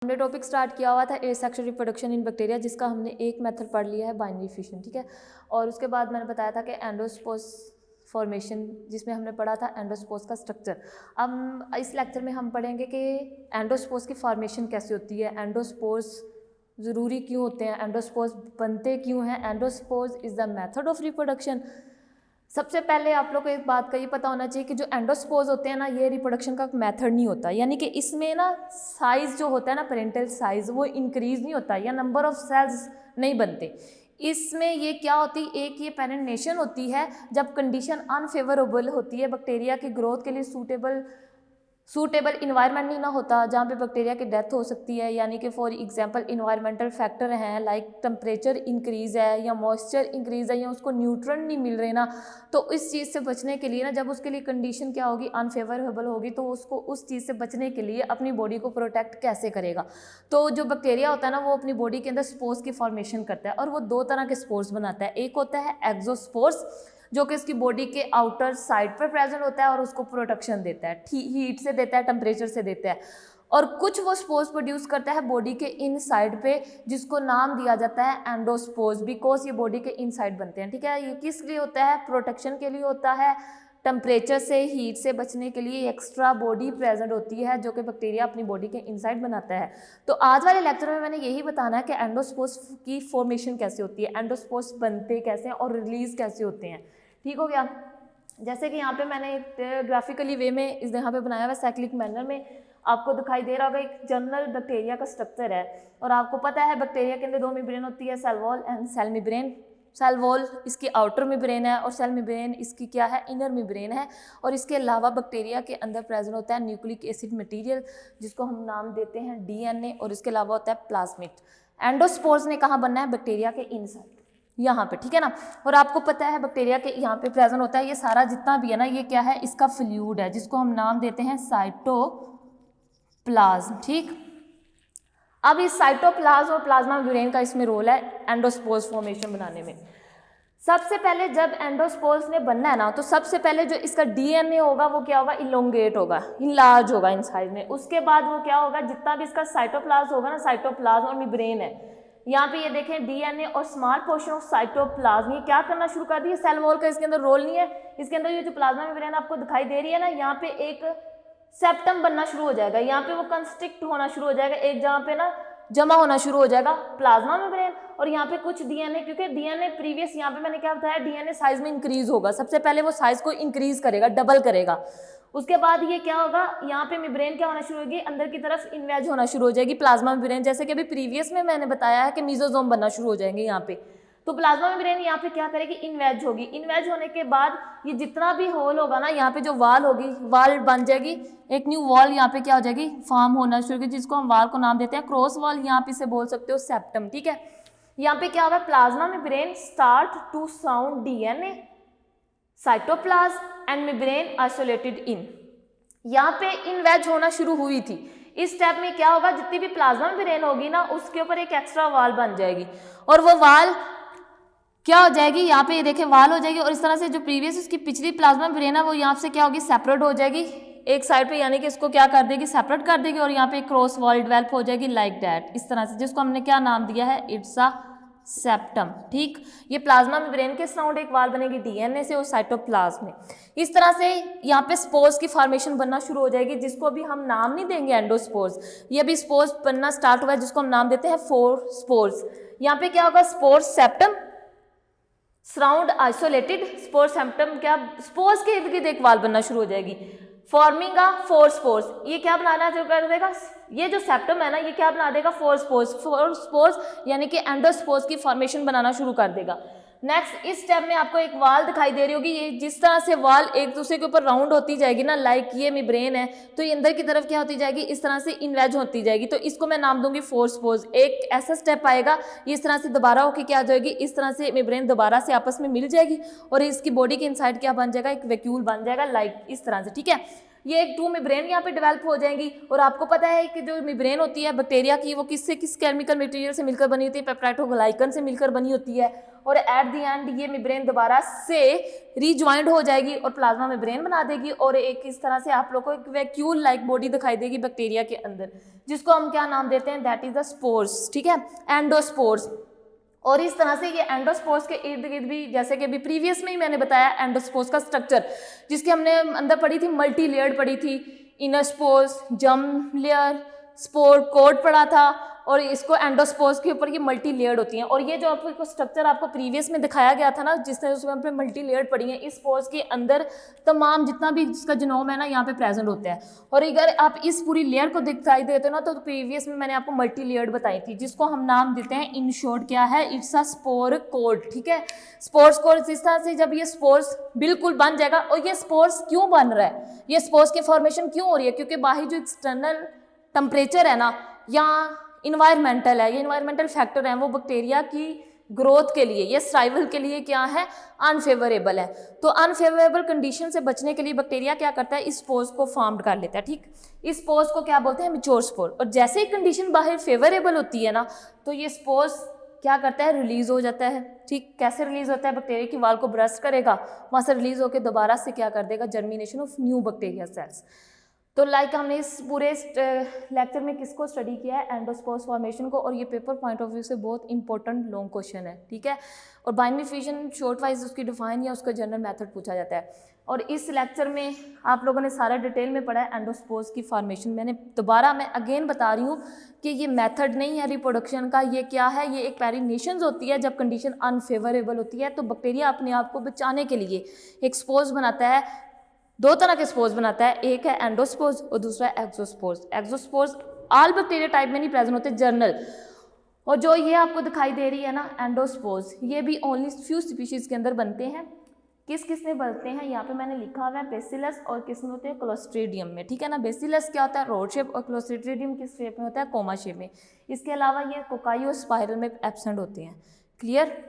हमने topic start किया हुआ था एसेक्सुअल रिप्रोडक्शन इन बैक्टीरिया, जिसका हमने एक मेथड पढ़ लिया है बाइनरी फिशन, ठीक है। और उसके बाद मैंने बताया था कि एंडोस्पोर्स फॉर्मेशन, जिसमें हमने पढ़ा था एंडोस्पोर्स का स्ट्रक्चर। अब इस लेक्चर में हम पढ़ेंगे कि एंडोस्पोर्स की फॉर्मेशन कैसे होती है, एंडोस्पोर्स ज़रूरी क्यों होते हैं, एंडोस्पोर्स बनते क्यों हैं, endospores is the method of reproduction. सबसे पहले आप लोग को एक बात का ये पता होना चाहिए कि जो एंडोस्पोर्स होते हैं ना, ये रिप्रोडक्शन का मेथड नहीं होता, यानी कि इसमें ना साइज़ जो होता है ना, पेरेंटल साइज़, वो इंक्रीज़ नहीं होता या नंबर ऑफ सेल्स नहीं बनते। इसमें ये क्या होती है, एक ये पेरेंटेशन होती है जब कंडीशन अनफेवरेबल होती है, बैक्टीरिया की ग्रोथ के लिए सूटेबल इन्वायरमेंट नहीं ना होता, जहाँ पे बैक्टीरिया की डेथ हो सकती है, यानी कि फॉर एग्जांपल इन्वायरमेंटल फैक्टर हैं लाइक टेम्परेचर इंक्रीज़ है या मॉइस्चर इंक्रीज़ है या उसको न्यूट्रन नहीं मिल रहे ना, तो इस चीज़ से बचने के लिए ना, जब उसके लिए कंडीशन क्या होगी, अनफेवरेबल होगी, तो उसको उस चीज़ से बचने के लिए अपनी बॉडी को प्रोटेक्ट कैसे करेगा। तो जो बैक्टीरिया होता है ना, वो अपनी बॉडी के अंदर स्पोर्स की फॉर्मेशन करता है, और वो दो तरह के स्पोर्स बनाता है। एक होता है एक्सोस्पोर्स, जो कि उसकी बॉडी के आउटर साइड पर प्रेजेंट होता है और उसको प्रोटेक्शन देता है, हीट से देता है, टेम्परेचर से देता है। और कुछ वो स्पोर्स प्रोड्यूस करता है बॉडी के इन साइड पे, जिसको नाम दिया जाता है एंडोस्पोर्स, बिकॉज ये बॉडी के इन साइड बनते हैं, ठीक है। ये किस लिए होता है, प्रोटेक्शन के लिए होता है, टेम्परेचर से, हीट से बचने के लिए एक्स्ट्रा बॉडी प्रेजेंट होती है, जो कि बैक्टीरिया अपनी बॉडी के इनसाइड बनाता है। तो आज वाले लेक्चर में मैंने यही बताना है कि एंडोस्पोर्स की फॉर्मेशन कैसे होती है, एंडोस्पोर्स बनते कैसे हैं और रिलीज कैसे होते हैं, ठीक हो गया। जैसे कि यहाँ पे मैंने ग्राफिकली वे में इस यहाँ पे बनाया हुआ साइक्लिक मैनर में आपको दिखाई दे रहा होगा, एक जनरल बैक्टीरिया का स्ट्रक्चर है। और आपको पता है बैक्टीरिया के अंदर दो मेम्ब्रेन होती है, cell wall and cell membrane. Cell wall इसकी आउटर मेम्ब्रेन है और सेल मेम्ब्रेन इसकी क्या है, इनर मेम्ब्रेन है। और इसके अलावा बैक्टीरिया के अंदर प्रेजेंट होता है न्यूक्लिक एसिड मटेरियल, जिसको हम नाम देते हैं डीएनए, और इसके अलावा होता है प्लाज्मिड। एंडोस्पोर्स ने कहाँ बनना है, बैक्टीरिया के इनसाइड, यहाँ पे, ठीक है ना। और आपको पता है बैक्टीरिया के यहाँ पे प्रेजेंट होता है, ये सारा जितना भी है ना, ये क्या है, इसका फ्लूइड है, जिसको हम नाम देते हैं साइटोप्लाज्म, ठीक। अब इस साइटोप्लाज्म और प्लाज्मा मेम्ब्रेन का इसमें रोल है एंडोस्पोर्स फॉर्मेशन बनाने में। सबसे पहले जब एंडोस्पोर्स ने बनना है ना, तो सबसे पहले जो इसका डीएनए होगा वो क्या होगा, इलोंगेट होगा, इनलार्ज होगा इन साइड में। उसके बाद वो क्या होगा, जितना भी इसका साइटोप्लाज्म होगा ना, साइटोप्लाज्म और मेम्ब्रेन है, यहाँ पे ये देखें डीएनए और स्मॉल पोर्शन ऑफ साइटोप्लाज्म, ये क्या करना शुरू कर दिया, सेल वॉल का इसके अंदर रोल नहीं है। इसके अंदर ये जो प्लाज्मा मेम्ब्रेन आपको दिखाई दे रही है ना, यहाँ पे एक सेप्टम बनना शुरू हो जाएगा, यहाँ पे वो कंस्ट्रिक्ट होना शुरू हो जाएगा, एक जहाँ पे ना जमा होना शुरू हो जाएगा प्लाज्मा मेम्ब्रेन। और यहाँ पे कुछ डीएनए, क्योंकि डीएनए प्रीवियस यहाँ पे मैंने क्या बताया, डीएनए साइज में इंक्रीज होगा, सबसे पहले वो साइज को इंक्रीज करेगा, डबल करेगा। उसके बाद ये क्या होगा, यहाँ पे मेम्ब्रेन क्या होना शुरू होगी, अंदर की तरफ इन्वेज होना शुरू हो जाएगी प्लाज्मा मेम्ब्रेन, जैसे कि अभी प्रीवियस में मैंने बताया है कि मीजोजोम बनना शुरू हो जाएंगे यहाँ पे। तो प्लाज्मा मेम्ब्रेन यहाँ पे क्या करेगी, इन्वेज होगी। इन्वेज होने के बाद ये जितना भी होल होगा ना, यहाँ पे जो वाल होगी, वाल बन जाएगी, एक न्यू वॉल यहाँ पे क्या हो जाएगी, फॉर्म होना शुरू होगी, जिसको हम वाल को नाम देते हैं क्रॉस वॉल, यहाँ पे से बोल सकते हो सेप्टम, ठीक है। यहाँ पे क्या होगा, plasma membrane start to sound DNA, cytoplasm and membrane isolated in, यहाँ पे इनवेज होना शुरू हुई थी। इस स्टेप में क्या होगा, जितनी भी प्लाज्मा मेम्ब्रेन होगी ना, उसके ऊपर एक एक्स्ट्रा वाल बन जाएगी, और वो वाल क्या हो जाएगी, यहाँ पे ये देखें वाल हो जाएगी, और इस तरह से जो प्रीवियस उसकी पिछली प्लाज्मा मेम्ब्रेन है वो यहाँ से क्या होगी, सेपरेट हो जाएगी एक साइड पे, यानी कि इसको क्या कर देगी, सेपरेट कर देगी, और यहाँ पे क्रॉस वॉल डेवलप हो जाएगी लाइक दैट, इस तरह से, जिसको हमने क्या नाम दिया है, इट्स अ सेप्टम, ठीक। ये प्लाज्मा मेम्ब्रेन के सराउंड एक वाल बनेगी डीएनए से और साइटोप्लाज्म में। इस तरह से यहाँ पे स्पोर्स की फॉर्मेशन बनना शुरू हो जाएगी, जिसको अभी हम नाम नहीं देंगे एंडोस्पोर्स, ये अभी स्पोर्स बनना स्टार्ट हुआ है, जिसको हम नाम देते हैं फोर स्पोर्स। यहाँ पे क्या होगा, spores septum surround isolated, spore septum क्या, स्पोर्स के इर्द गिर्द एक वाल बनना शुरू हो जाएगी, फॉर्मिंग अ फोर स्पोर्स। ये क्या बनाना शुरू कर देगा, ये जो सेप्टम है ना, ये क्या बना देगा, फोर स्पोर्स यानी कि एंडोस्पोर्स की फॉर्मेशन बनाना शुरू कर देगा। नेक्स्ट इस स्टेप में आपको एक वाल दिखाई दे रही होगी, ये जिस तरह से वाल एक दूसरे के ऊपर राउंड होती जाएगी ना, लाइक ये मेम्ब्रेन है, तो ये अंदर की तरफ क्या होती जाएगी, इस तरह से इन्वेज होती जाएगी, तो इसको मैं नाम दूंगी फोर स्पोर्स। एक ऐसा स्टेप आएगा, ये इस तरह से दोबारा होकर क्या हो जाएगी, इस तरह से मेम्ब्रेन दोबारा से आपस में मिल जाएगी, और इसकी बॉडी के इनसाइड क्या बन जाएगा, एक वैक्यूल बन जाएगा, लाइक इस तरह से, ठीक है। ये एक टू मेम्ब्रेन यहाँ पे डेवलप हो जाएंगी। और आपको पता है कि जो मेम्ब्रेन होती है बैक्टीरिया की, वो किस केमिकल मटेरियल से मिलकर बनी होती है, पेप्टाइडोग्लाइकन से मिलकर बनी होती है। और एट द एंड ये मेम्ब्रेन दोबारा से रीज्वाइंड हो जाएगी और प्लाज्मा मेम्ब्रेन बना देगी और एक इस तरह से आप लोग को एक वैक्यूल लाइक बॉडी दिखाई देगी बैक्टीरिया के अंदर, जिसको हम क्या नाम देते हैं, दैट इज द स्पोर्स, ठीक है, एंडोस्पोर्स। और इस तरह से ये एंडोस्पोर्स के इर्द गिर्द भी, जैसे कि अभी प्रीवियस में ही मैंने बताया एंडोस्पोर्स का स्ट्रक्चर, जिसके हमने अंदर पढ़ी थी, मल्टी लेयर्ड पढ़ी थी, inner spores, germ layer, spore coat पढ़ा था, और इसको एंडोस्पोर्स के ऊपर ये मल्टी लेयर्ड होती हैं। और ये जो आपको स्ट्रक्चर आपको प्रीवियस में दिखाया गया था ना, जिस तरह उसमें हमने मल्टी लेयर्ड पढ़ी है, इस स्पोर्स के अंदर तमाम जितना भी इसका जिनोम है ना यहाँ पे प्रेजेंट होता है। और अगर आप इस पूरी लेयर को दिखाई देते हो ना, तो प्रीवियस में मैंने आपको मल्टी लेयर्ड बताई थी, जिसको हम नाम देते हैं इन शॉर्ट क्या है, इट्स अ स्पोर कोट, ठीक है। स्पोर्स कोट इस तरह से जब ये स्पोर्स बिल्कुल बन जाएगा, और ये स्पोर्स क्यों बन रहा है, ये स्पोर्स की फॉर्मेशन क्यों हो रही है, क्योंकि बाहर जो एक्सटर्नल टेम्परेचर है ना या इन्वायरमेंटल है, ये इन्वायरमेंटल फैक्टर हैं, वो बैक्टीरिया की ग्रोथ के लिए, ये सर्वाइवल के लिए क्या है, अनफेवरेबल है। तो अनफेवरेबल कंडीशन से बचने के लिए बैक्टीरिया क्या करता है, इस स्पोर्स को फॉर्म कर लेता है, ठीक। इस स्पोर्स को क्या बोलते हैं, मैच्योर स्पोर। और जैसे ही कंडीशन बाहर फेवरेबल होती है ना, तो ये स्पोर्स क्या करता है, रिलीज हो जाता है, ठीक। कैसे रिलीज होता है, बैक्टीरिया की वाल को ब्रस्ट करेगा, वहाँ से रिलीज होकर दोबारा से क्या कर देगा, germination of new bacteria cells. तो लाइक हमने इस पूरे लेक्चर में किसको स्टडी किया है, एंडोस्पोर्स फॉर्मेशन को, और ये पेपर पॉइंट ऑफ व्यू से बहुत इंपॉर्टेंट लॉन्ग क्वेश्चन है, ठीक है। और बाइनरी फ्यूजन शॉर्ट वाइज उसकी डिफाइन या उसका जनरल मेथड पूछा जाता है। और इस लेक्चर में आप लोगों ने सारा डिटेल में पढ़ा है एंडोस्पोर्स की फॉर्मेशन। मैं अगेन बता रही हूँ कि ये मेथड नहीं है रिप्रोडक्शन का, ये क्या है, ये एक पेरिनेशंस होती है जब कंडीशन अनफेवरेबल होती है, तो बैक्टीरिया अपने आप को बचाने के लिए एक स्पोर्स बनाता है। दो तरह के स्पोर्स बनाता है, एक है एंडोस्पोर्स और दूसरा एक्सोस्पोर्स। एक्सोस्पोर्स ऑल बैक्टीरिया टाइप में नहीं प्रेजेंट होते, जर्नल। और जो ये आपको दिखाई दे रही है ना एंडोस्पोर्स, ये भी ओनली फ्यू स्पीशीज के अंदर बनते हैं। किस किस में बनते हैं, यहाँ पे मैंने लिखा हुआ है बेसिलस, और किस में होते हैं, क्लोस्ट्रीडियम में, ठीक है ना। बेसिलस क्या होता है, रोड शेप, और क्लोस्ट्रीडियम किस शेप में होता है, कोमा शेप में। इसके अलावा ये कोकाई और स्पाइरल में एब्सेंट होते हैं। क्लियर।